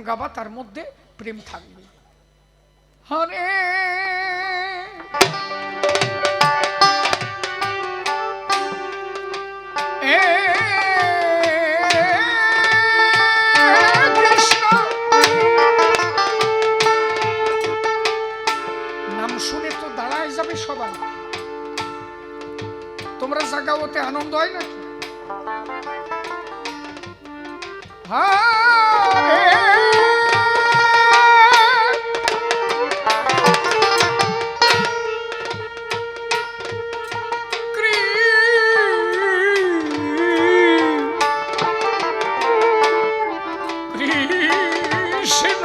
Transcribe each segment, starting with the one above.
গাবা, তার মধ্যে প্রেম থাকবে। হরে কৃষ্ণ, নাম শুনে তো দাঁড়ায় যাবে সবাই। তোমরা জাগাওতে আনন্দ হয় নাকি? হরে কৃষ্ণ,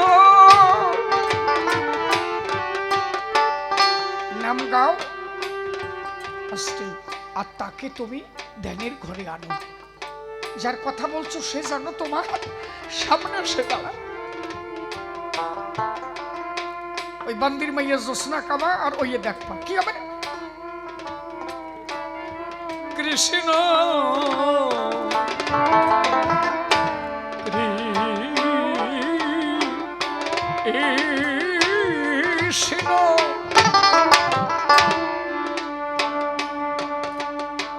নাম গাও আস্তে, আর তাকে তুমি ধ্যানের ঘরে আনো। যার কথা বলছো সে জানো তোমার সামনে এসে দাঁড়ায়। ওই বান্দির মাইয়া জোসনা কাবা আর ওই দেখবা কি হবে। কৃষ্ণ কৃষ্ণ,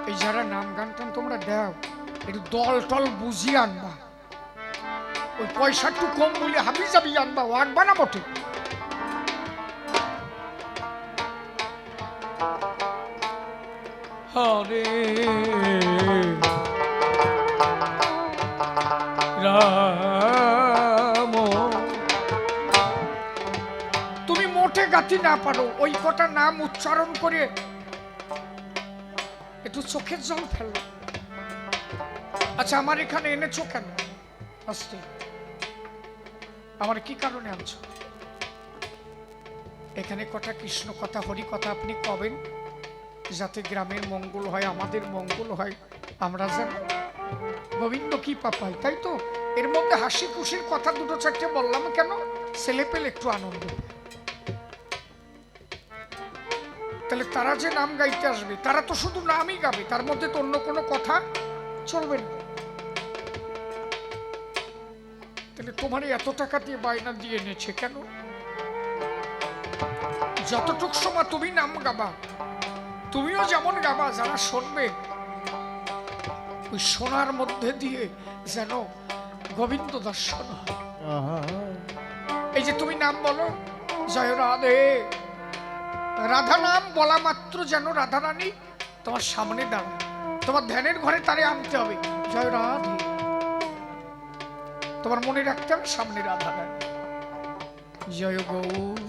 এই যারা নাম গান টান তোমরা দাও, একটু দল টল বুঝিয়ে আনবা। ওই পয়সা একটু কম বলে হাবি যাবি আনবা, ও আনবা না বটে। হরে রাম, তুমি মোটে গাতি না পারো, ওই কটা নাম উচ্চারণ করে একটু চোখের জল ফেললো। আচ্ছা, আমার এখানে এনেছো কেন? আস্তে, আমার কি কারণে আনছো? এখানে কটা কৃষ্ণ কথা, হরি কথা আপনি কবেন, যাতে গ্রামের মঙ্গল হয়, আমাদের মঙ্গল হয়, আমরা যেন গোবিন্দ কি পাপাই, তাই তো? এর মধ্যে হাসি খুশির কথা দুটো চারটে বললাম কেন? ছেলে পেলে একটু আনন্দ। তাহলে তারা যে নাম গাইতে আসবে, তারা তো শুধু নামই গাবে, তার মধ্যে তো অন্য কোনো কথা চলবে না। তাহলে তোমার এত টাকা দিয়ে বায়না দিয়ে এনেছে কেন? যতটুক সময় তুমি নাম গাবা, তুমিও যেমন গাবা, যারা শুনবে ওই শোনার মধ্যে দিয়ে যেন গোবিন্দ দর্শন হয়। এই যে তুমি নাম বলো জয় রাধে, রাধা নাম বলা মাত্র যেন রাধা রানী তোমার সামনে দাঁড়ায়। তোমার ধ্যানের ঘরে তারে আনতে হবে, জয় রাধে। তোমার মনে রাখতে হবে সামনে রাধা রানী। জয় গৌর।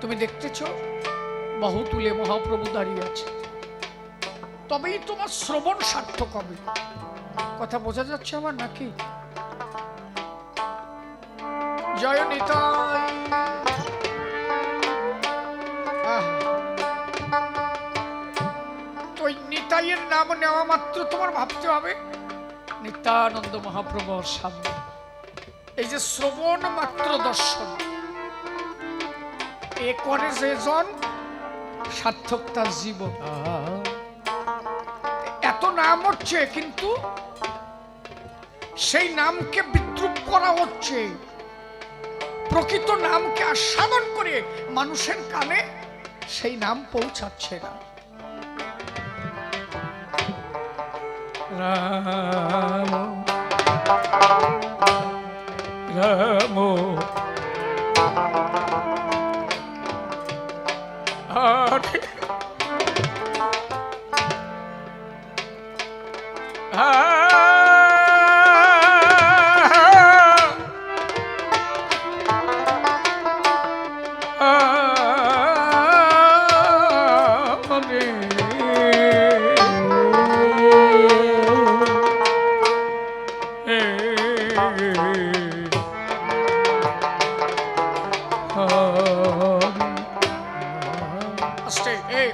তুমি দেখতেছ বাহুতুলে মহাপ্রভু দাঁড়িয়ে আছে, তবেই তোমার শ্রবণ সার্থক হবে। কথা বোঝা যাচ্ছে আমার নাকি? জয় নিতাই। তো নিতাইয়ের নাম নেওয়া মাত্র তোমার ভাবতে হবে নিত্যানন্দ মহাপ্রভুর সামনে। এই যে শ্রবণ মাত্র দর্শন, এ করে যে জন সার্থক তার জীবন। এত নাম হচ্ছে, কিন্তু সেই নামকে বিদ্রুপ করা হচ্ছে, প্রকৃত নামকে আস্বাদন করে মানুষের কানে সেই নাম পৌঁছাচ্ছে না। রাম রাম হরে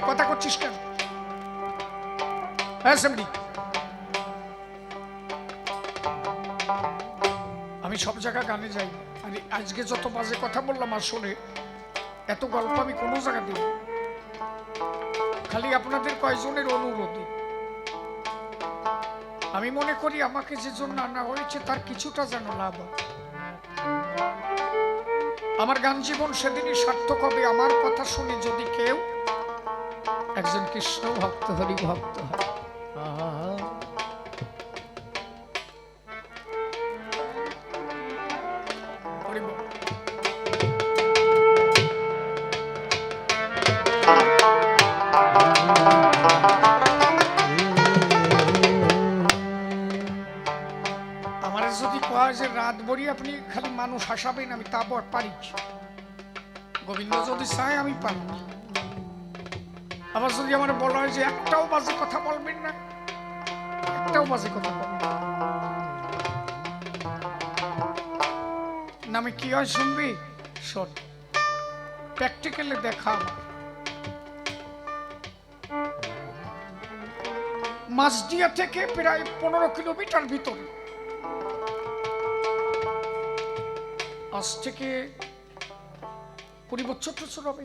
কথা করছিস কেন? আমি সব জায়গা গানে যাই, আর আজকে যত বাজে কথা বললাম আসলে এত গল্প আমি কোনো জায়গা দিই, খালি আপনাদের কয়জনের অনুরোধে। আমি মনে করি আমাকে যে জন্য আনা হয়েছে তার কিছুটা যেন লাভ হয়। আমার গান জীবন সেদিনই সার্থক হবে আমার কথা শুনে যদি কেউ একজন কৃষ্ণ ভক্ত হরি ভক্ত হয়। আমার যদি কয় যে রাত ভরি আপনি খালি মানুষ হাসাবেন আমি তা পারি, গোবিন্দ যদি চায় আমি পারি। আবার যদি আমার বলা হয় যে একটাও বাজে কথা বলবেন না, একটাও বাজে কথা বলবেন না, আমি কি হয় শুনবি? শোন, প্র্যাকটিক্যালি দেখা আমার মাঝদিয়া থেকে প্রায় 15 কিলোমিটার ভিতরে, আজ থেকে 20 বছর হবে।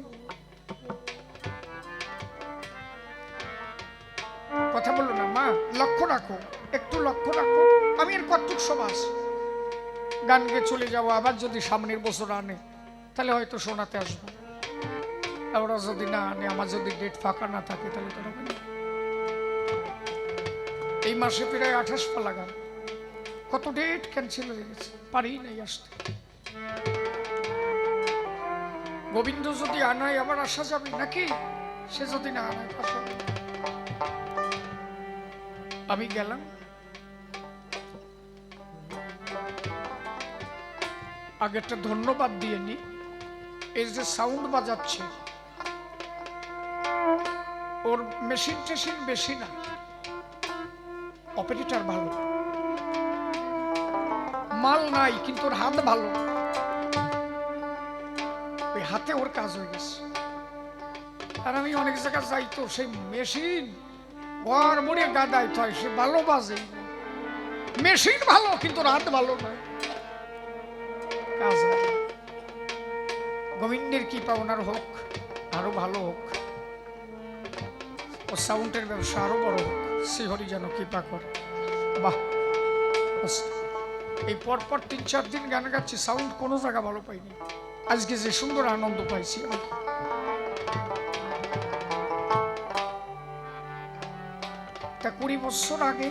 কথা বললো না মা, লক্ষ্য রাখো, একটু লক্ষ্য রাখো। আমি এর কতটুক সমাজ গান গেয়ে চলে যাবো, আবার যদি সামনের বছর আনে তাহলে হয়তো শোনাতে আসবো। ওরা যদি না আনে, আমার যদি ডেট ফাঁকা না থাকে তাহলে তো হবে না। এই মাসে প্রায় 28 পালা গান, কত ডেট ক্যান্সেল হয়ে গেছে, পারি নাই আসতে। গোবিন্দ যদি আনায় আবার আসা যাবে নাকি, সে যদি না আনায় আসা। আমি গেলাম, আগে একটা ধন্যবাদ দিয়ে নি। এই যে সাউন্ড বাজাচ্ছে ওর মেশিন টেশিন বেশি না, অপারেটর ভালো, মাল নাই কিন্তু ওর হাত ভালো, ওই হাতে ওর কাজ হয়ে গেছে। আর আমি অনেক জায়গায় যাই তো সেই মেশিন ঘর মরে গাদায় হয়, সে ভালো বাজে, মেশিন ভালো কিন্তু হাত ভালো না, কাজ হয়। গোবিন্দের কৃপা ওনার হোক, আরো ভালো হোক, ও সাউন্ডের ব্যবসা আরো বড় হোক, শ্রীহরি যেন কৃপা করে। বাহ, এই পরপর 3-4 দিন গান গাচ্ছি, সাউন্ড কোনো জায়গা ভালো পাইনি, আজকে যে সুন্দর আনন্দ পাইছি আমি। তা 20 বছর আগে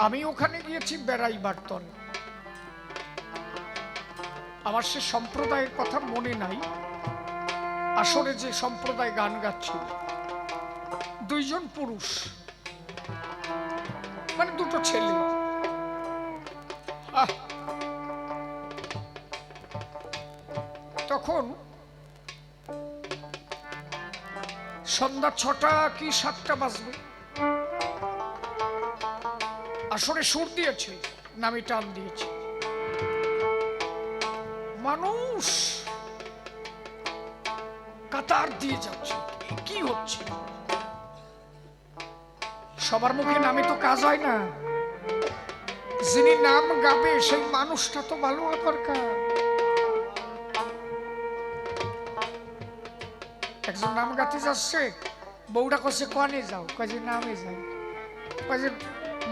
আমি ওখানে গিয়েছি বেড়াইবার তরে। আমার সে সম্প্রদায়ের কথা মনে নাই, আসলে যে সম্প্রদায় গান গাচ্ছিল 2 জন পুরুষ, মানে 2টো ছেলে। তখন সন্ধ্যা 6টা কি 7টা বাজবে, আসরে সুর দিয়েছে, নামি টান দিয়েছে, মানুষ কাতার দিয়ে যাচ্ছে, কি হচ্ছে? সবার মুখে নামে তো কাজ হয় না, যিনি নাম গাবে সেই মানুষটা তো ভালো দরকার। একজন নাম গাতে যাচ্ছে, বউটা কছে কনে যাও, কাজে নামে যাই, কাজে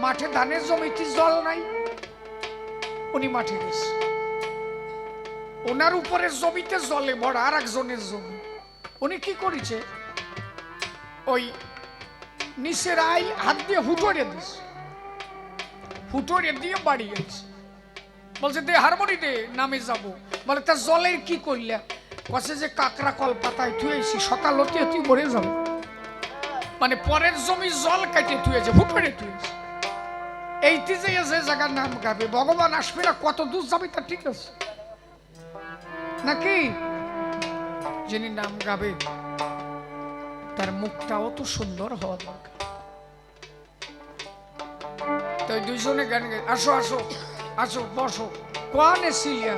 মাঠে ধানের জমিতে জল নাই, উনি মাঠে গেছে, ওনার উপরের জমিতে জলে ভরা আর একজনের জমি, উনি কি করেছে, ওই নিচের আইল হাত দিয়ে হুটোরে দিছে, হুটোরে দিয়ে বাড়ি গেছে, বলছে দে হারমোনি দে, নামে যাব। বলে তা জলের কি করলে, কছে যে কাকড়া কল পাতায় থুয়েছি, সকাল হতে তুই মরে যাবে, মানে পরের জমি জল কাটে থুয়েছে, হুটোরে থুয়েছে। এইটি যে জায়গার নাম গাবে, ভগবান আসবে না, কত দূর যাবে তা ঠিক আছে নাকি? যিনি নাম গাবে তার মুখটাও তো সুন্দর হওয়া দরকার। তো 2 জনে গান গাই, আসো আসো আসো বসো, কোয়ানে সিলিয়া,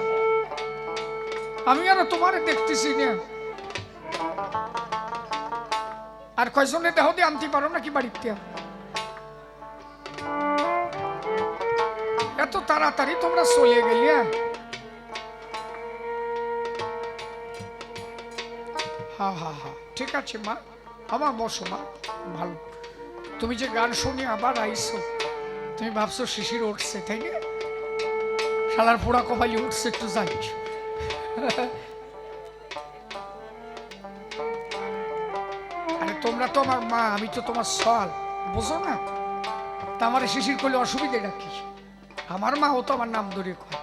আমি আর তোমারে দেখতেছি না, আর কয়জনে দেহ দিয়ে আনতে পারো নাকি বাড়িতে? এত তাড়াতাড়ি তোমরা চলে গেলে? হা হা হা, ঠিক আছে মা, আমার বসো মা, ভালো। তুমি যে গান শুনি আবার আইছো, তুমি ভাবছো শিশির উঠছে, তাই না? শালার পোড়া কপালি উঠছে, একটু যাই। আরে তোমরা তো আমার মা, আমি তো তোমার সওয়াল, বুঝো না? তা আমার শিশির করলে অসুবিধাটা কি? আমার মা ও তো আমার নাম ধরে কয়।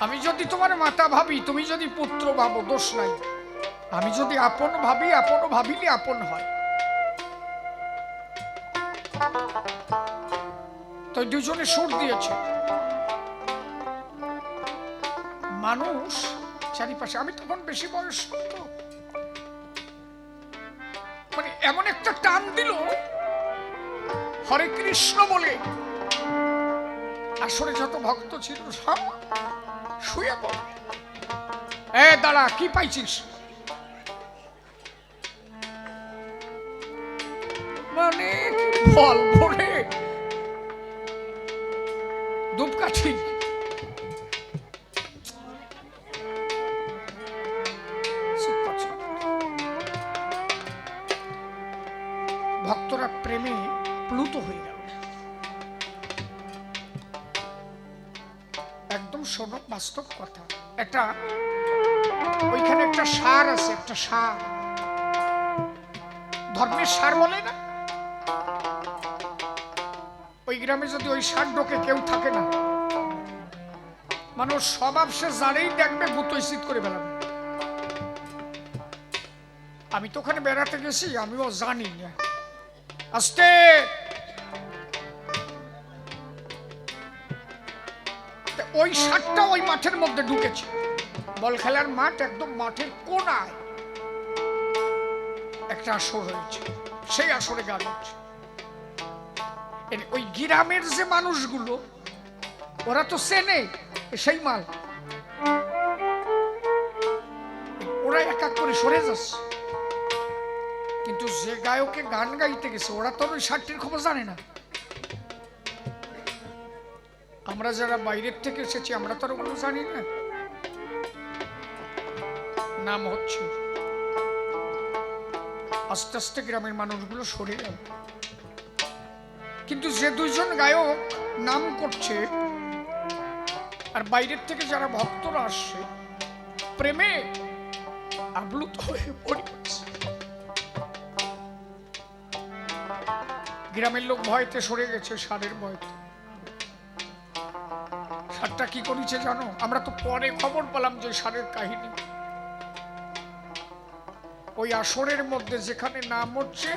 আমি যদি তোমার মাতা ভাবি, তুমি যদি পুত্র ভাবো, দোষ নাই। আমি যদি আপন ভাবি, আপন ভাবিলে আপন হয়। তো দুজনে সুর দিয়েছে। মানুষ চারিপাশে, আমি তখন বেশি বয়স তো, মানে এমন একটা টান দিল হরে কৃষ্ণ বলে, আসলে যত ভক্ত ছিল সব শুয়ে পড়ে। এ দাঁড়া, কি পাইছিস? মানে ফল ভরে ধূপকাঠি। ভক্তরা প্রেমে প্লুত হয়ে গেল। একদম শোনো, বাস্তব কথা। একটা ওইখানে একটা সার আছে, একটা সার, ধর্মের সার বলে না? ওই গ্রামে যদি ওই সার ঢোকে কেউ থাকে না, মানুষ স্বভাব সে যারেই দেখবে গুতৈচিত করে ফেলাবে। আমি তো ওখানে বেড়াতে গেছি, আমিও জানি না। আস্তে ওই সারটা ওই মাঠের মধ্যে ঢুকেছে। বল খেলার মাঠ, একদম মাঠের কোনায় একটা আসর হয়েছে, সেই আসরে গান হচ্ছে। ওই গ্রামের যে মানুষগুলো, ওরা তো চেনে সেই মাল, ওরা এক এক করে সরে যাচ্ছে। কিন্তু যে গায়কে গান গাইতে গেছে, ওরা তো ওই সারটির খবর জানে না। আমরা যারা বাইরের থেকে এসেছি, আমরা তো আর ওগুলো জানি না। নাম হচ্ছে, আস্তে আস্তে গ্রামের মানুষগুলো সরে গেল। কিন্তু যে দুইজন গায়ক নাম করছে, আর বাইরের থেকে যারা ভক্তরা আসছে, প্রেমে আপ্লুত হয়ে পড়েছে। গ্রামের লোক ভয়তে সরে গেছে, সারের ভয়তে। সারটা কি করেছে জানো? আমরা তো পরে খবর পেলাম যে সারের কাহিনী। ওই আসরের মধ্যে যেখানে নাম হচ্ছে,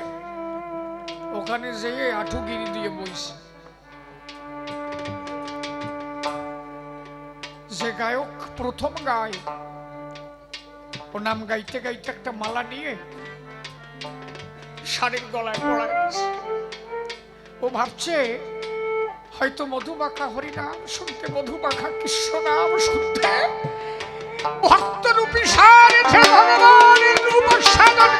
ওখানে যেয়ে আঠুগিরি দিয়ে বইছে। যে গায়ক প্রথম গায়, ও নাম গাইতে গাইতে একটা মালা নিয়ে সারের গলায় পড়ায় দিয়েছে। ও ভাবছে হয়তো মধুমাখা হরিনাম শুনতে, মধুমাখা কৃষ্ণ নাম শুনতে ভক্তরূপী সার এসে ভগবানের রূপ সাধন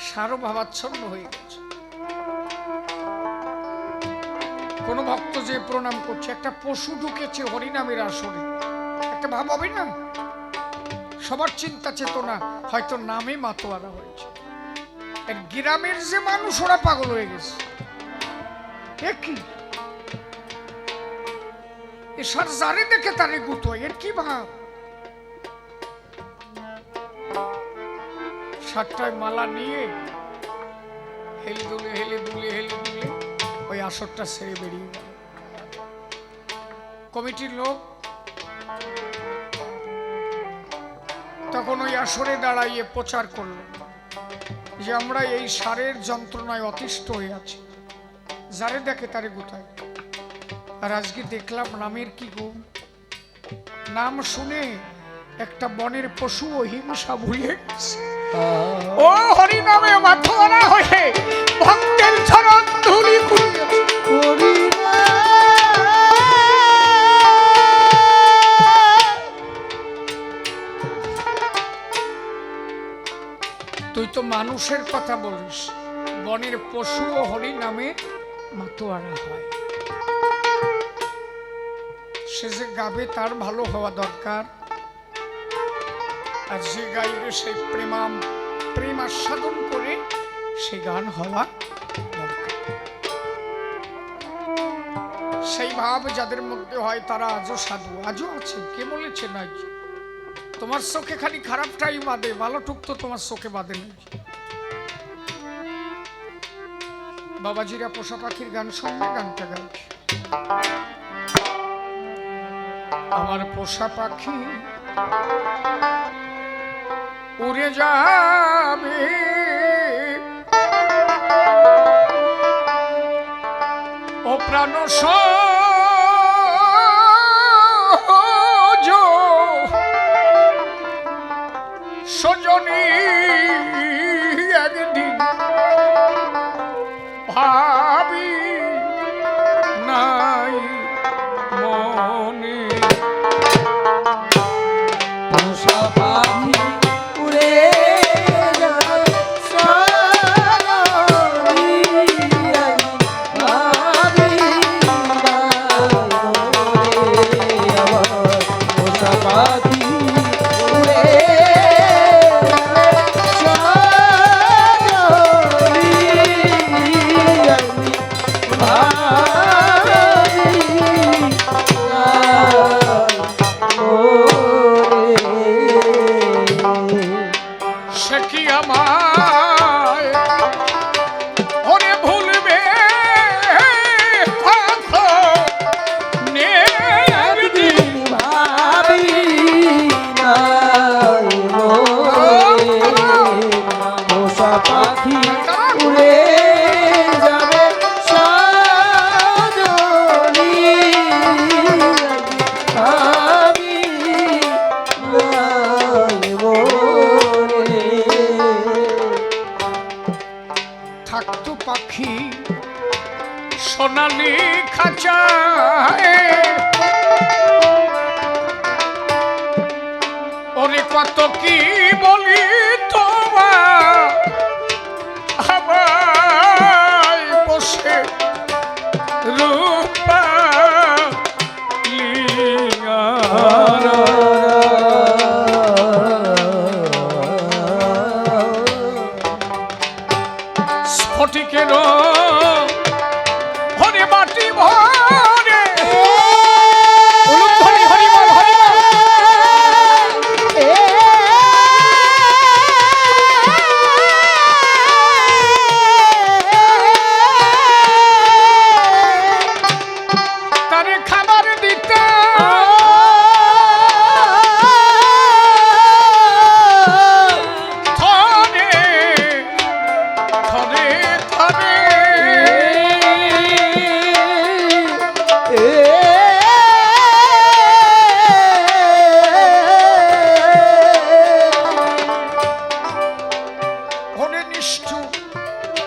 সারও ভাবাচ্ছন্ন হয়ে গেছে। কোন ভক্ত যে প্রণাম করছে, একটা পশু ঢুকেছে হরিনামের আসরে, একটা ভাব হবে না? সবার চিন্তা চেতনা হয়তো নামে মাতোয়ারা হয়েছে। গ্রামের যে মানুষ, ওরা পাগল হয়ে গেছে। কি এসার যারে দেখে তারে গুত হয়, এর কি ভাব? সাতটায় মালা নিয়ে হেলে দুলে হেলে দুলে হেলে দুলে ওই আসরটা ছেড়ে বেরিয়ে গেল। কমিটির লোক তখন ওই আসরে দাঁড়াইয়ে প্রচার করল যে আমরা এই সারের যন্ত্রণায় অতিষ্ঠ হয়ে আছি, যারে দেখে তারে গুতায়। আর আজকে দেখলাম নামের কি গো, নাম শুনে একটা বনের পশু অহিংসা ভুলে গেছে। ও হরি নামে মাথা হয়ে ভক্তের চরণ ধুলি কুড়িয়েছে। তুই তো মানুষের কথা বলিস, বনের পশু ও হরি নামে মাতোয়ারা হয়। সে যে গাবে তার ভালো হওয়া দরকার, আর যে গাইবে সেই প্রেম আস্বাদন করে সে গান হওয়া দরকার। সেই ভাব যাদের মধ্যে হয় তারা আজও সাধু, আজও আছে। কে বলেছে নাই? তোমার চোখে খালি খারাপটাই বাদে, ভালোটুক তো তোমার চোখে বাদে নাই। বাবাজিরা পোষা পাখির গান শুনবে, গানটা গাইছে। আমার পোষা পাখি উড়ে যাবে, ও প্রাণ সজনী একদিন ভাবি নাই মনে। পোষা পাখি উড়ে যাবে সজনী ভাবি পোষা পাখি উড়ে পাখি উড়ে যাবে সজনী আমি থাকতো পাখি সোনালি খাঁচায়, ওরে কত কি বলি তোমার আমায় বসে রূপা স্ফটিকের হরে মাটি ভরে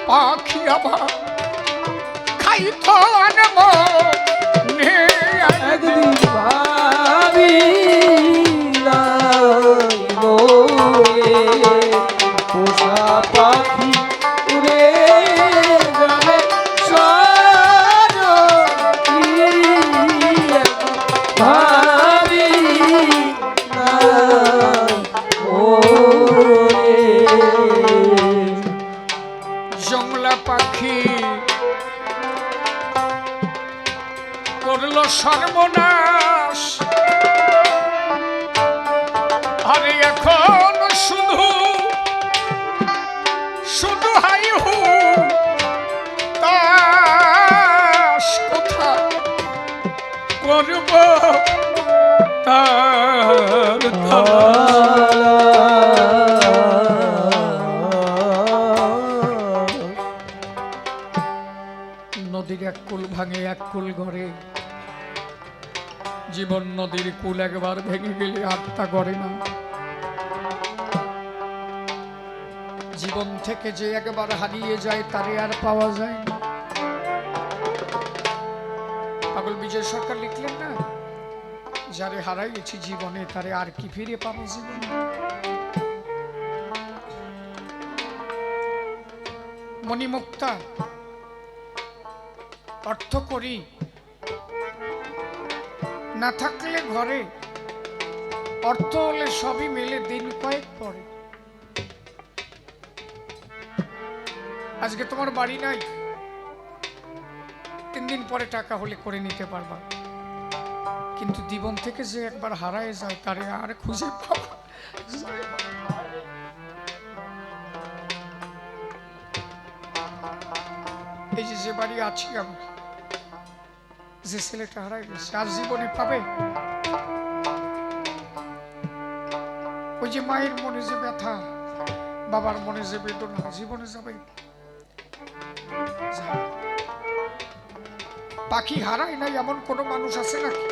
পাখি আমার খাইত একদিন ভাবি পোষা পাখি উড়ে যাবে সজনী ভাবি জংলা পাখি করল সর্বনাশ, আরে এখন শুধু শুধু হাই হু তাস কথা করব তার নদীর এক কুল ভাঙে এক কুল ঘরে জীবন নদীর কুল একবার ভেঙে গেলে আত্মা গড়ে না। জীবন থেকে যে একবার হারিয়ে যায় তারে আর পাওয়া যায় না। পাগল বিজয় সরকার লিখলেন না, যারে হারাইছি জীবনে তারে আর কি ফিরে পাবো জীবনে। মণিমুক্তা অর্থ করি না থাকলে ঘরে, অর্থ হলে সবই মেলে দিন কয়েক পরে। আজকে তোমার বাড়ি নাই, 3 দিন পরে টাকা হলে করে নিতে পারবা, কিন্তু জীবন থেকে যে একবার হারায় যায় তারে আর খুঁজে পাবা। এই যে বাড়ি আছি আমি, যে ছেলেটা হারাই গেছে আর জীবনে পাবে? ওই যে মায়ের মনে যে ব্যথা, বাবার মনে যে বেদনা, জীবনে যাবে? পাখি হারায় নাই এমন কোন মানুষ আছে নাকি?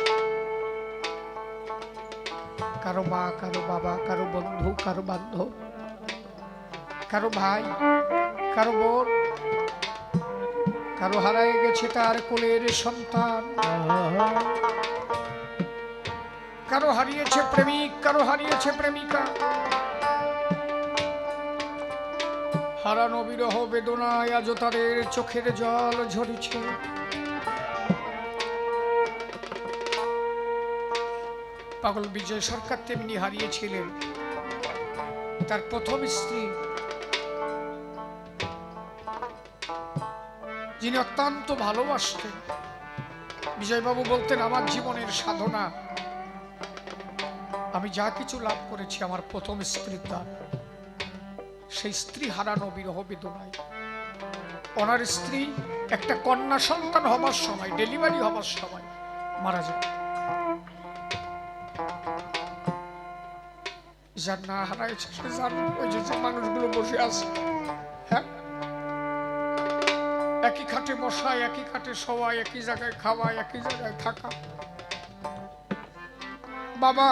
কারো মা, কারো বাবা, কারো বন্ধু, কারো বান্ধব, কারো ভাই, কারো বোন, কারো হারায় গেছে তার কোলের সন্তান, কারো হারিয়েছে প্রেমিক, কারো হারিয়েছে প্রেমিকা। হারানো বিরহ বেদনায় আজ তাদের চোখের জল ঝরেছে। পাগল বিজয় সরকার তেমনি হারিয়েছিলেন তার প্রথম স্ত্রী, যিনি অত্যন্ত ভালোবাসতেন। বিজয়বাবু বলতেন, আমার জীবনের সাধনা, আমি যা কিছু লাভ করেছি আমার প্রথম স্ত্রীর দ্বার। সেই স্ত্রী হারানো বিরহ বেদনায়, ওনার স্ত্রী একটা কন্যা সন্তান হবার সময়, ডেলিভারি হবার সময় মারা যায়। যার না হারাইছে সে জানে। ওই যে মানুষগুলো বসে আছে, হ্যাঁ, একই খাটে বসা, একই খাটে শোয়া, একই জায়গায় খাওয়া, একই জায়গায় থাকা। বাবা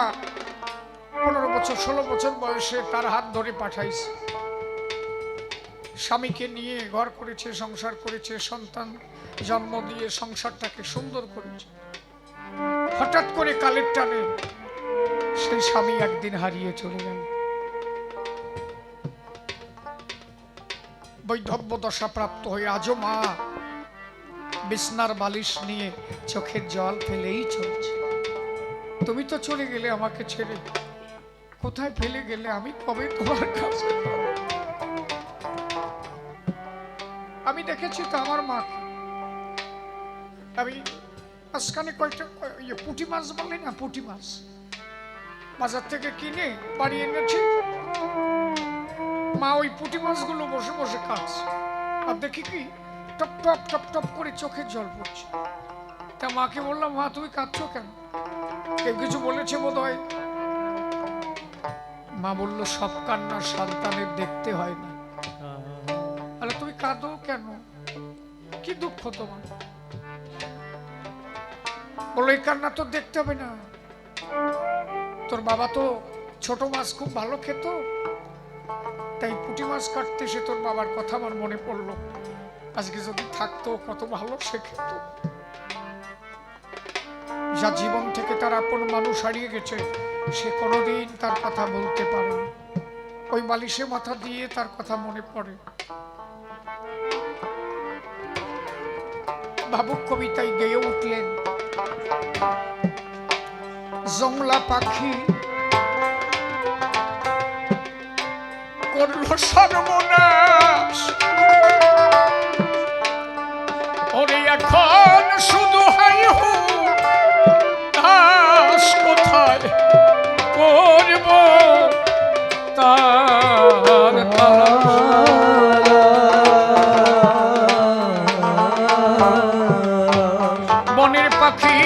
15 বছর 16 বছর বয়সে তার হাত ধরে পাঠাইছে, স্বামীকে নিয়ে ঘর করেছে, সংসার করেছে, সন্তান জন্ম দিয়ে সংসারটাকে সুন্দর করেছে। হঠাৎ করে কালের টানে সেই স্বামী একদিন হারিয়ে চলে গেল। বৈধব্য দশা প্রাপ্ত হয়ে আজও মা বিছনার বালিশ নিয়ে চোখের জল ফেলেই চলছে। তুমি তো চলে গেলে আমাকে ছেড়ে, কোথায় ফেলে গেলে, আমি কবে তোমার কাছে? আমি দেখেছি তো আমার মা, আমি আজকানে কয়েকটা পুঁটি মাছ বললি না, পুঁটি মাছ বাজার থেকে কিনে বাড়ি এনেছি। মা ওই পুঁটি মাছগুলো বসে বসে কাটছে, আর দেখি কি টপ টপ টপ টপ করে চোখের জল পড়ছে। তা মাকে বললাম, মা তুমি কাঁদছো কেন? কেউ কিছু বলেছে বোধ হয়। মা বলল, সব কান্না সন্তানের দেখতে হয় না। তাহলে তুমি কাঁদো কেন? কি দুঃখ তোমার? বললো, এই কান্না তো দেখতে হবে না। তোর বাবা তো ছোট মাছ খুব ভালো খেত, তাই পুঁটি মাছ কাটতে সে তোর বাবার কথা আমার মনে পড়লো। আজকে যদি থাকতো কত ভালো সে খেত। যা জীবন থেকে তার আপন মানুষ হারিয়ে গেছে, সে কোনোদিন তার কথা বলতে পারে। ওই বালিশে মাথা দিয়ে তার কথা মনে পড়ে। ভাবুক কবিতায় গেয়ে উঠলেন, জংলা পাখি করল সর্বনাশ, ওরে এখন শুধু হাই হুতাশ, কোথায় করব তার বনের পাখি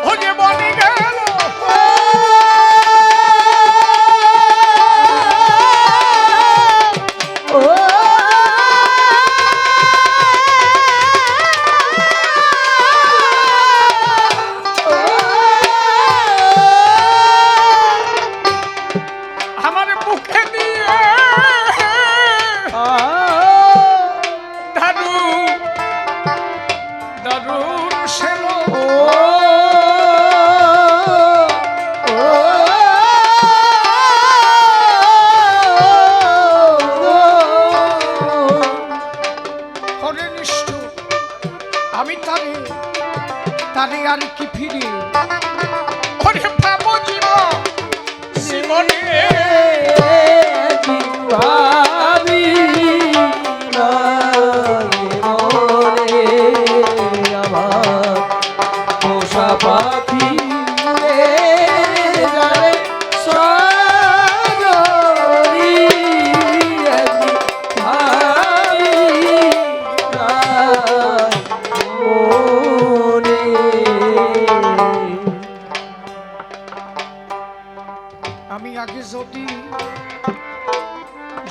ও যে বনে গেল, জানে আর কি ফিরে ওরে ভাবো জীবন জীবনে ভাবি মনে আমার পোষা পাখি উড়ে যাবে সজনী ভাবি মনে আমি আগে যদি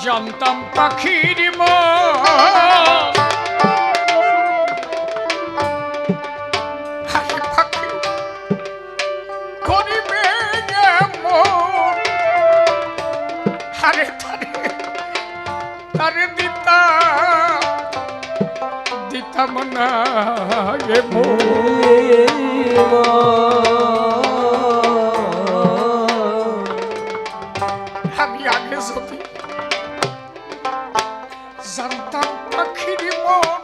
জানতাম পাখির মন আরে পাখি করিবে এমন আরে তারে দিতাম না এমন আমি আগে যদি জানতাম পাখির মন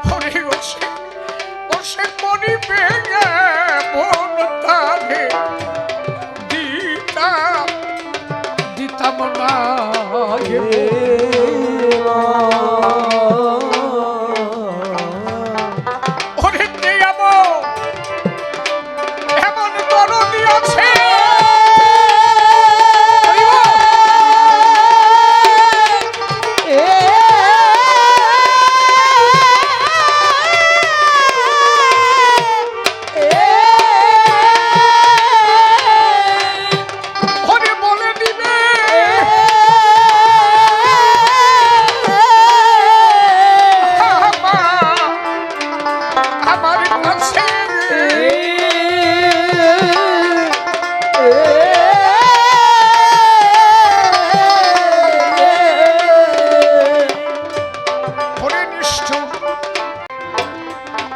হরে ওসে মরিবে মন তারে দিতাম না ওরে এমন দরদি আছে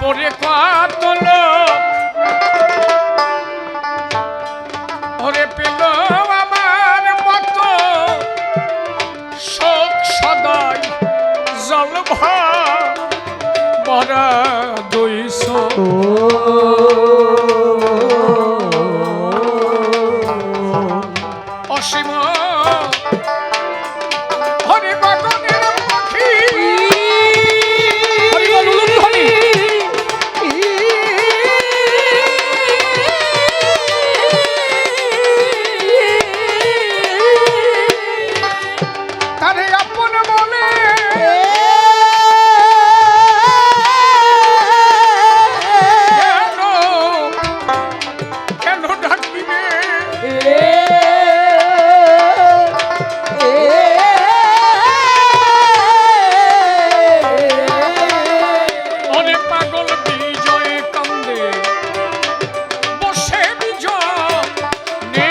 পরে কত লোক ওরে পেল আমার মতো শোক সদাই জল ভরা 200 অসীম হরি বাগনের পাখি হরি বলুন হরি তারে আপন বলে কেন ডাকিবে অনেক পাগল বিজয় কান্দে বসে বিজয় নে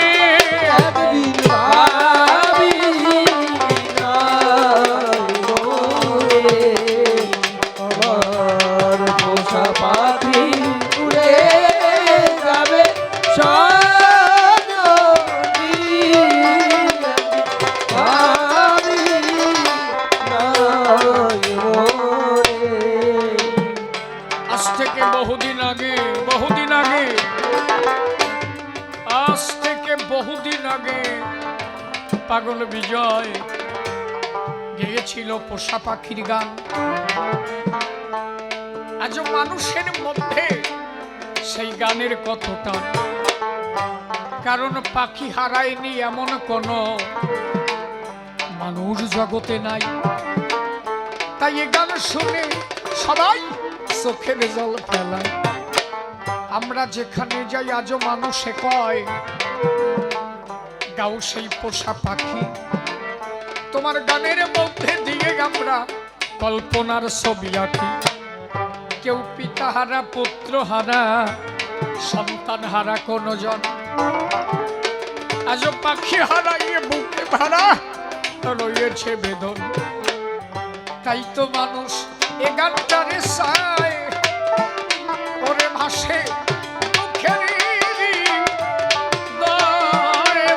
একদিন ভাবি আমার পোষা পাখি উড়ে যাবে সজনী ভাবি আজ থেকে বহুদিন আগে আজ থেকে বহুদিন আগে পাগল বিজয় গেয়েছিল পোষা পাখির গান। আজ মানুষের মধ্যে সেই গানের কতটা, কারণ পাখি হারায়নি এমন কোন মানুষ জগতে নাই। তাই এ গান শুনে সবাই চোখের জল ফেলায়। আমরা যেখানে যাই আজও মানুষে কয় গাও সেই পোষা পাখি। তোমার গানের মধ্যে দিয়ে আমরা কল্পনার ছবি আঁকি। কেউ পিতা হারা, পুত্র হারা, সন্তান হারা কোন জন, আজও পাখি হারাইয়ে বুকে ভাড়া রয়েছে বেদন। তাই তো মানুষ এ গানটারে চায়, ওরে ভাসে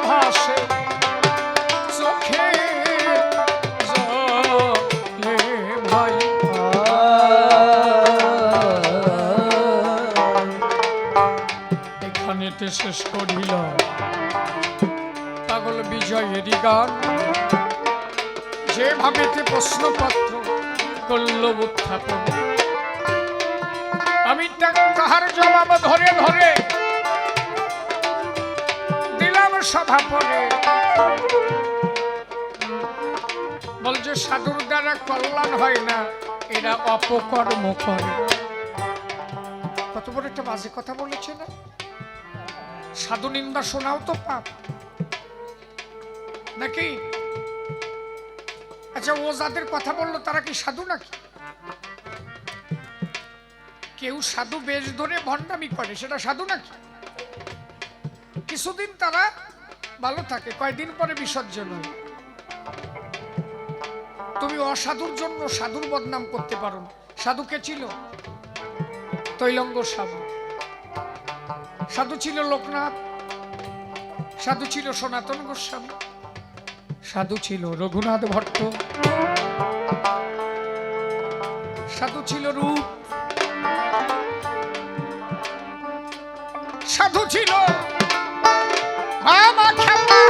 ভাসে চোখে জলে ভাই। গাহিতে শেষ করিল পাগল বিজয়েরই গান, যেভাবেতে প্রশ্নপত্র করল উত্থাপন। আমি তাহার জবাব ধরে ধরে দিলাম সভাপনে। বলছে সাধুর দ্বারা কল্যাণ হয় না, এরা অপকর্ম করে। কত বড় একটা বাজে কথা বলেছে না? সাধু নিন্দা শোনাও তো পাপ নাকি? আচ্ছা, ও যাদের কথা বললো তারা কি সাধু নাকি? কেউ সাধু বেশ ধরে ভণ্ডামি করে, সেটা সাধু নাকি? কিছুদিন তারা ভালো থাকে, কয়েকদিন পরে বিসর্জন হয়। তুমি অসাধুর জন্য সাধুর বদনাম করতে পারো না। সাধু কে ছিল? তৈলঙ্গ সাধু। সাধু ছিল লোকনাথ, সাধু ছিল সনাতন গোস্বামী, সাধু ছিল রঘুনাথ ভট্ট, সাধু ছিল রূপ, সাধু ছিল মামা খেলনা,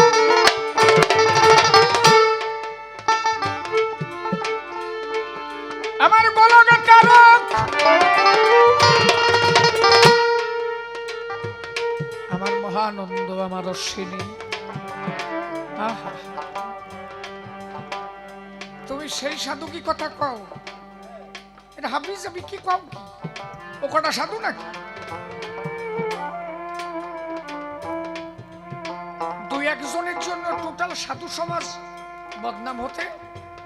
আমার গোলকের তারক, আমার মহানন্দ, আমার অশ্বিনী। আহা, তুমি সেই সাধু কি কথা কও? এটা হাবি যাবি কি কও কি? ও কটা সাধু নাকি? দুই একজনের জন্য টোটাল সাধু সমাজ বদনাম হতে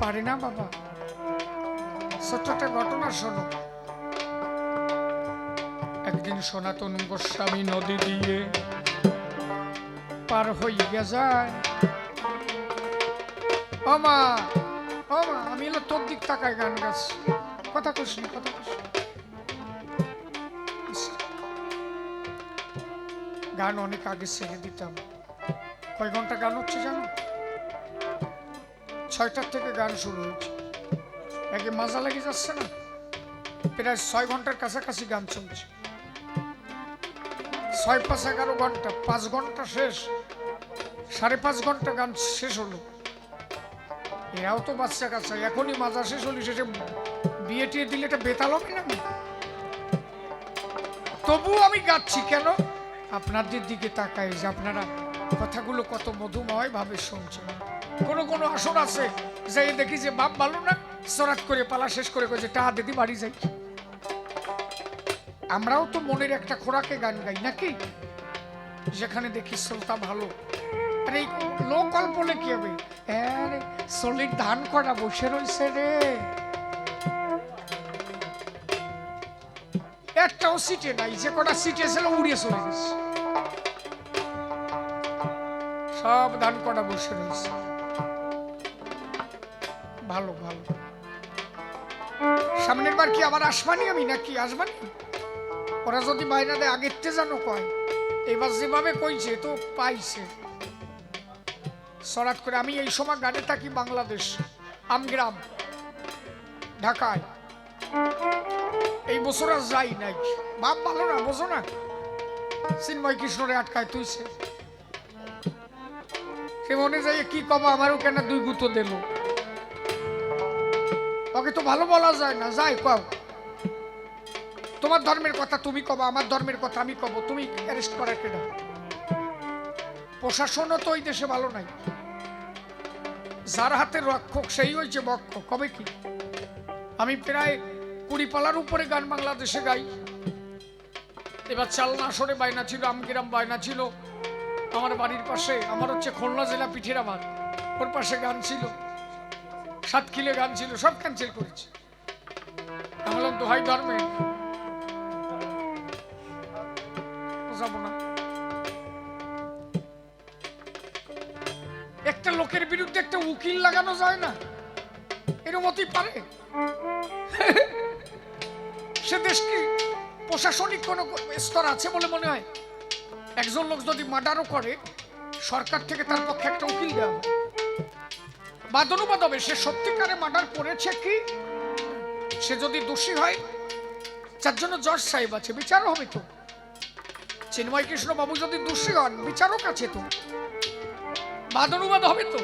পারে না বাবা। ছোট্ট একটা ঘটনা শোনো। একদিন সনাতন গোস্বামী নদী দিয়ে পার হইয়া যায়। ও মা, ও মা, আমি এলো তোর দিক তাকায় গান গাছ, কথা কইস না, কথা কইস। গান অনেক আগে ছেড়ে দিতাম। কয় ঘন্টা গান হচ্ছে জানো? 6টার থেকে গান শুরু হচ্ছে। একে মজা লেগে যাচ্ছে না? প্রায় 6 ঘন্টার কাছাকাছি গান চলছে। 6 5 11 ঘন্টা, 5 ঘন্টা শেষ, 5.5 ঘন্টা গান শেষ হলো। এরাও তো বাচ্চা কাচ্চা, এখনই মাজা শেষ হলি, শেষে বিয়ে টিয়ে দিলে এটা বেতাল হবে না? তবু আমি গাচ্ছি কেন? আপনাদের দিকে তাকাই যে আপনারা কথাগুলো কত মধুময় ভাবে শুনছেন। কোনো কোনো আসর আছে যে দেখি যে বাপ ভালো না, সরাত করে পালা শেষ করে যে টাহা দিদি বাড়ি যাই। আমরাও তো মনের একটা খোরাকে গান গাই নাকি? যেখানে দেখি শ্রোতা ভালো, আরে এই লোক অল্প বলে কি হবে? সলিড ধান করা বসে রয়েছে রে, একটাও সিটে নাই, যে কটা সিটে ছিল উড়িয়ে চলে গেছে, সব ধান কটা বসে রয়েছে। ভালো ভালো, সামনের বার কি আবার আসবানি? আমি নাকি আসবানি? ওরা যদি বাইরে দেয় আগের তে জানো কয়, এবার যেভাবে কইছে তো পাইছে সরাত করে। আমি এই সময় গানে থাকি বাংলাদেশ, আমগ্রাম, ঢাকায়। এই বছর আর যাই নাই, বাপ ভালো না, বোঝো না? চিন্ময় কৃষ্ণরে আটকায় তুইছে, সে মনে যায় কি কবা, আমারও কেন 2 গুঁতো দিল। ওকে তো ভালো বলা যায় না, যাই কও। তোমার ধর্মের কথা তুমি কবা, আমার ধর্মের কথা আমি কব, তুমি অ্যারেস্ট করার কেনা? প্রশাসনও তো ওই দেশে ভালো নাই, যার হাতে রক্ষক সেই হয়েছে বক্ষক। কবে কি? আমি প্রায় 20 পালার উপরে গান বাংলাদেশে গাই। এবার চালনা আসরে বায়না ছিল, আমগ্রাম বায়না ছিল, আমার বাড়ির পাশে, আমার হচ্ছে খুলনা জেলা পিঠিরাবাদ, ওর পাশে গান ছিল, 7 কিলে গান ছিল, সব ক্যান্সেল করেছি। আমি বললাম দোহাই ধর্মে যাব না। একটা লোকের বিরুদ্ধে একটা উকিল লাগানো যায় না? এরকম হতেই পারে? সে দেশ কি প্রশাসনিক কোন স্তর আছে বলে মনে হয়? একজন লোক যদি মার্ডারও করে, সরকার থেকে তার পক্ষে একটা উকিল দেওয়া হয়, বাদনুবাদ হবে সে সত্যিকারে মার্ডার করেছে কি। সে যদি দোষী হয়, যার জন্য জজ সাহেব আছে, বিচারও হবে তো। চিন্ময় কৃষ্ণ বাবু যদি দোষী হন, বিচারক আছে তো, বাদ অনুবাদ হবে তো।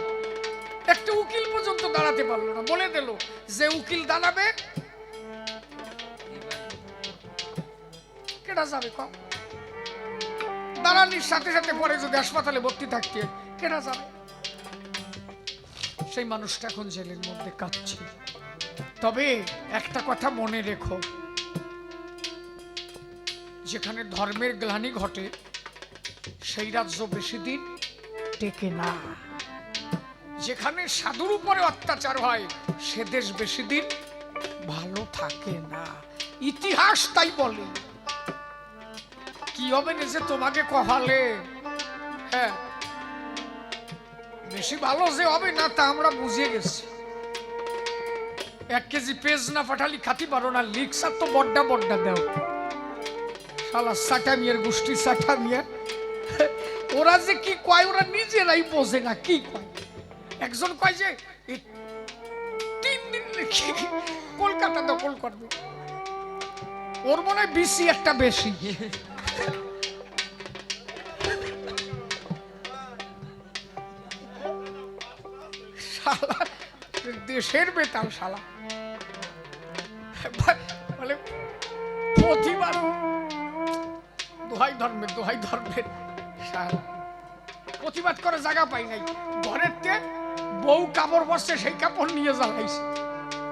একটা উকিল পর্যন্ত দাঁড়াতে পারলো না, বলে দিল যে উকিল দাঁড়াবে কেডা যাবে কম, দাঁড়ানির সাথে সাথে পরে যদি হাসপাতালে ভর্তি থাকতে কেডা যাবে। সেই মানুষটা এখন জেলের মধ্যে কাঁদছে। তবে একটা কথা মনে রেখো, যেখানে ধর্মের গ্লানি ঘটে সেই রাজ্য বেশি দিন টেকে না। যেখানে সাধুর উপরে অত্যাচার হয় সে দেশ বেশি দিন ভালো থাকে না। ইতিহাস তাই বলে। কি হবে না যে তোমাকে কহালে, হ্যাঁ বেশি ভালো যে হবে না তা আমরা বুঝিয়ে গেছি। 1 কেজি পেজ না পাঠালি খাতি পারো না, লিক্সার তো বড্ডা বড্ডা দেও। শালা সাটা মিয়ার গোষ্ঠী, সাটা মিয়া, ওরা যে কি কয় ওরা নিজেরাই বোঝে না কি কয়। একজন কয় যে 3 দিন লিখি কলকাতা দখল করবে, ওর মনে হয় বিসি একটা বেশি। শালা দেশের বেতাল শালা, বলে প্রতিবার দোহাই ধর্মের দোহাই ধর্মের শালা, প্রতিবাদ করে জায়গা পাই নাই। ঘরের তে বউ কাপড় বসছে সেই কাপড় নিয়ে জ্বালাইছে।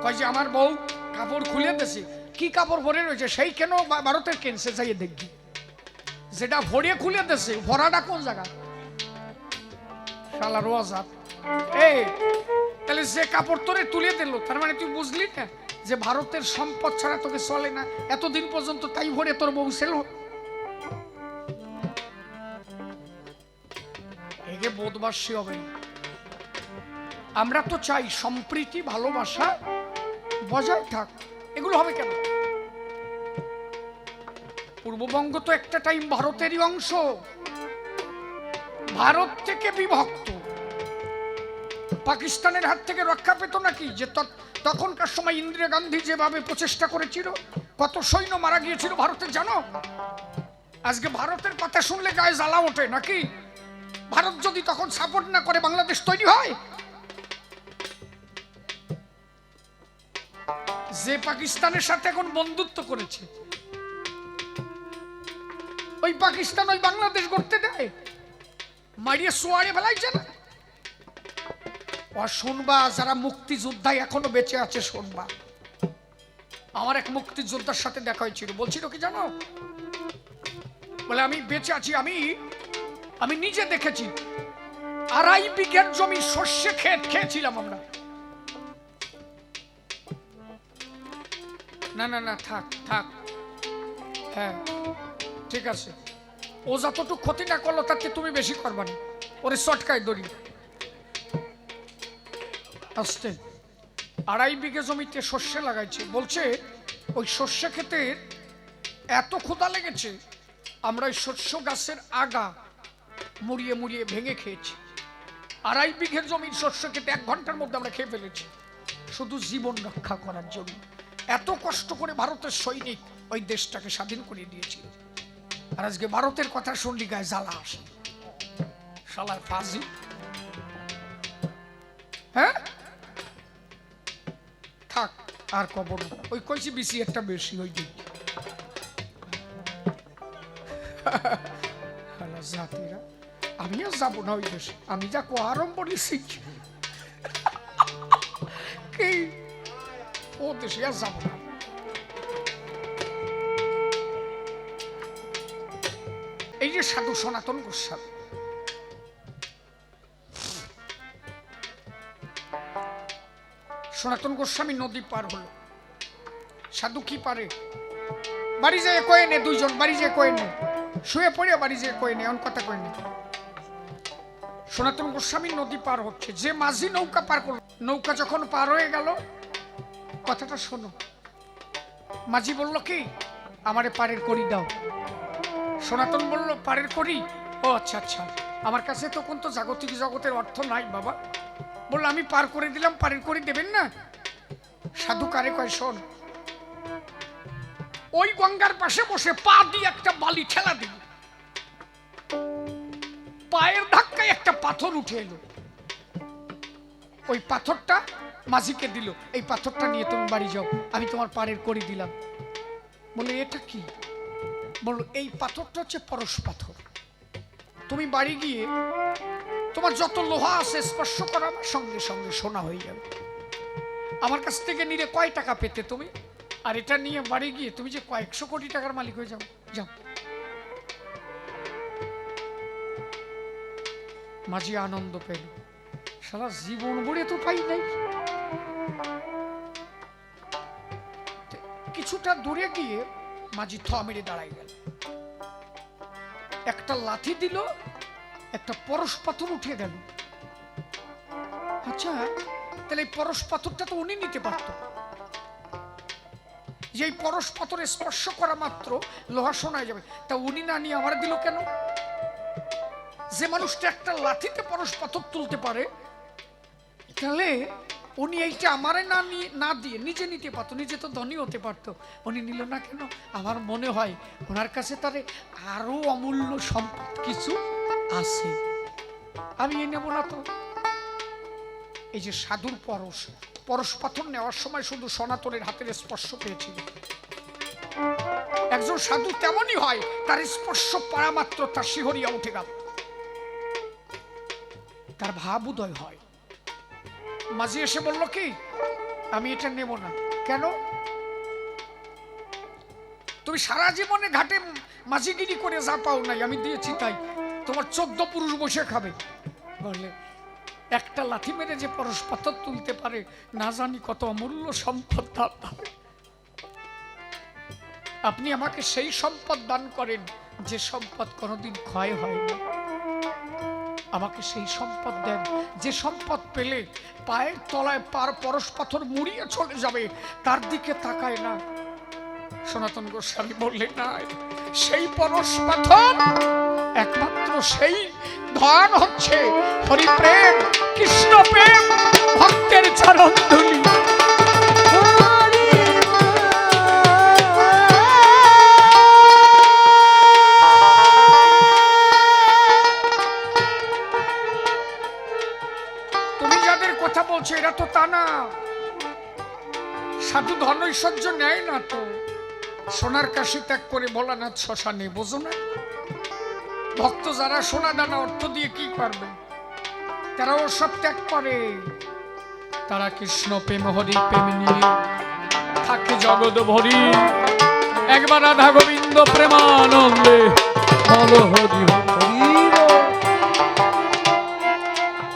কয় যে আমার বউ কাপড় খুলে দিয়েছে, কি কাপড় ভরে রয়েছে সেই কেন ভারতের কেনছে যাইয়ে দেখবি, যেটা ভরিয়ে খুলে দিয়েছে ভরাটা কোন জায়গা শালা রোয়াজাত। এই তাহলে যে কাপড় তোরে তুলে দিল তার মানে তুই বুঝলি না যে ভারতের সম্পদ ছাড়া তোকে চলে না, এতদিন পর্যন্ত তাই ভরে তোর বউ ছিল। একে বোধবাসী হবে। আমরা তো চাই সম্প্রীতি ভালোবাসা বজায় থাক, এগুলো হবে কেন? পূর্ববঙ্গ তো একটা টাইম ভারতেরই অংশ, ভারত থেকে বিভক্ত। পাকিস্তানের হাত থেকে রক্ষা পেত নাকি? যে তখনকার সময় ইন্দিরা গান্ধী যেভাবে প্রচেষ্টা করেছিল, কত সৈন্য মারা গিয়েছিল ভারতের জানো? আজকে ভারতের কথা শুনলে গায়ে জ্বালা ওঠে নাকি? ভারত যদি তখন সাপোর্ট না করে বাংলাদেশ তৈরি হয়? যে পাকিস্তানের সাথে এখন বন্ধুত্ব করেছে ওই পাকিস্তান ওই বাংলাদেশ করতে দেয়? মারিয়ে সোয়ারে ফেলাইছে না? শুনবা যারা মুক্তিযোদ্ধায় এখনো বেঁচে আছে শুনবা। আমার এক মুক্তিযোদ্ধার সাথে দেখা হয়েছিল, বলছিল কি জানো? বলে আমি বেঁচে আছি, আমি নিজে দেখেছি 2.5 বিঘের জমি সর্ষে খেয়েছিলাম আমরা। না না না থাক থাক, হ্যাঁ ঠিক আছে, ও যতটুকু ক্ষতি না করলো তাতে তুমি বেশি করবা না, ওরে চটকায় দড়ি। আসতে 2.5 বিঘে জমিতে সর্ষে লাগাইছে, বলছে ওই সর্ষে খেতে এত ক্ষুধা লেগেছে আমরা ওই শস্য গাছের আগা মুড়িয়ে মুড়িয়ে ভেঙে খেয়েছি। 2.5 বিঘের জমির শস্য খেতে 1 ঘন্টার মধ্যে আমরা খেয়ে ফেলেছি, শুধু জীবন রক্ষা করার জন্য। এত কষ্ট করে ভারতের সৈনিক ওই দেশটাকে স্বাধীন করে দিয়েছিল। আর আজকে ভারতের কথা শুনলি গায়ে জ্বালা আসে, শালার ফাজি। হ্যাঁ থাক আর কবর, ওই কইছি বেশি একটা বেশি ওই দিক জাতিরা। আমিও যাবো না ওই দেশে, আমি যা আরম্ভ শিখি কি ও দেশে আর যাবো না। এই যে সাধু সনাতন গোস্বামী, সনাতন গোস্বামী নদী পার হলো, সাধু কি পারে? বাড়ি যায় কয়ে নে, 2 জন বাড়ি যায় কয়ে নে, শুয়ে পড়ে বাড়ি যায় কয়ে নে, এমন কথা কয়ে নে। সনাতন গোস্বামী নদী পার হচ্ছে, যে মাঝি নৌকা পার করল, নৌকা যখন পার হয়ে গেল, কথাটা শোনো, মাঝি বলল কি আমারে পারের করি দাও। সনাতন বলল পারের করি? ও আচ্ছা আচ্ছা, আমার কাছে তখন তো জাগতিক জগতের অর্থ নাই বাবা। বললো আমি পার করে দিলাম, পারের করি দেবেন না? সাধু কারে কয় শোন, ওই গঙ্গার পাশে বসে পা দিয়ে একটা বালি ঠেলা দিবি, পায়ের ধাক্কায় একটা পাথর উঠে এলো। ওই পাথরটা মাঝিকে দিল, এই পাথরটা নিয়ে তুমি বাড়ি যাও, আমি তোমার পাড়ের করে দিলাম। বলে এটা কি? বললো এই পাথরটা হচ্ছে পরশ পাথর। তুমি বাড়ি গিয়ে তোমার যত লোহা আছে স্পর্শ করা সঙ্গে সঙ্গে সোনা হয়ে যাবে। আমার কাছ থেকে নিলে কয় টাকা পেতে তুমি, আর এটা নিয়ে বাড়ি গিয়ে তুমি যে কয়েকশো কোটি টাকার মালিক হয়ে যাও। যাও। মাঝি আনন্দ পেল, সারা জীবন গড়ে তো পাই নাই। কিছুটা দূরে গিয়ে মাঝি থ মেরে দাঁড়াই গেল, একটা লাঠি দিল, একটা পরশ পাথর উঠে গেল। আচ্ছা, তাহলে এই পরশ পাথরটা তো উনি নিতে পারত, যে পরশ পাথরে স্পর্শ করা মাত্র লোহা শোনা যাবে, তা উনি না নিয়ে আমার দিল কেন? যে মানুষটা একটা লাঠিতে পরশ পাথর তুলতে পারে, তাহলে উনি এইটা আমারে না দিয়ে নিজে নিতে পারতো, নিজে তো ধনী হতে পারতো, উনি নিল না কেন? আমার মনে হয় ওনার কাছে তার আরো অমূল্য সম্পদ কিছু আছে, আমি এই নেব না তো। এই যে সাধুর পরশ পাথর নেওয়ার সময় শুধু সনাতনের হাতের স্পর্শ পেয়েছিল। একজন সাধু তেমনই হয়, তার স্পর্শ পাওয়া মাত্র তার শিহরিয়া উঠে গেল, তার ভাব উদয় হয়। মাঝি এসে বলল কি, আমি এটা নেব না। কেন? তুমি সারা জীবনে ঘাটে মাঝিগিরি করে যা পাও নাই আমি দিয়েছি, তাই তোমার 14 পুরুষ বসে খাবে। বললে একটা লাঠি মেরে যে পরশ পাথর তুলতে পারে, না জানি কত অমূল্য সম্পদ দান পাবে। আপনি আমাকে সেই সম্পদ দান করেন যে সম্পদ কোনোদিন ক্ষয় হয় না। আমাকে সেই সম্পদ দেন যে সম্পদ পেলে পায়ের তলায় পরশ পাথর মুড়িয়ে চলে যাবে, তার দিকে তাকায় না। সনাতন গোস্বামী বললেন না, সেই পরশ পাথর একমাত্র সেই ধন হচ্ছে হরিপ্রেম, কৃষ্ণ প্রেম, ভক্তের চরণ ধুলি। তুমি যাদের কথা বলছো এরা তো তা না, সাধু ধন ঐশ্বর্য নেয় না তো। সোনার কাশি ত্যাগ করে ভোলানাথ শ্মশানে, বোঝো না? ভক্ত যারা সোনা দানা অর্থ দিয়ে কি করবে, তারা ওসব ত্যাগ করে। তারা কৃষ্ণ প্রেম হরি প্রেম নিয়ে থাকে জগৎ ভরি। একবার রাধা গোবিন্দ প্রেমানন্দে বল হরি হরি।